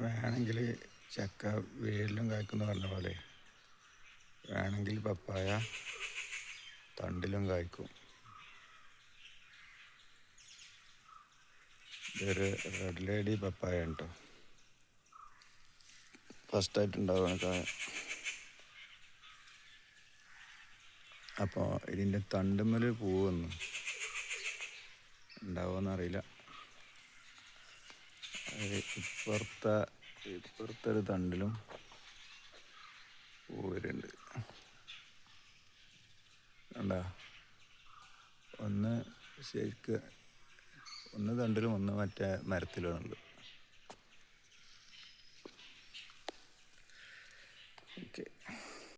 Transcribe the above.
വേണമെങ്കിൽ ചക്ക വേരിലും കായ്ക്കുന്നു പറഞ്ഞ പോലെ വേണമെങ്കിൽ പപ്പായ തണ്ടിലും കായ്ക്കും. ഇതൊരു റെഡ് ലേഡി പപ്പായ കേട്ടോ, ഫസ്റ്റായിട്ടുണ്ടാവുകയാണ് കായ. അപ്പോൾ ഇതിൻ്റെ തണ്ടുമ്മൽ പൂവൊന്നും ഉണ്ടാവുമെന്നറിയില്ല. ഇപ്പുറത്തൊരു തണ്ടിലും പൂ വരുന്നുണ്ട്. കണ്ട, ഒന്ന് ശരിക്ക് ഒന്ന് തണ്ടിലും ഒന്ന് മറ്റേ മരത്തിലുമുണ്ട്. ഓക്കെ.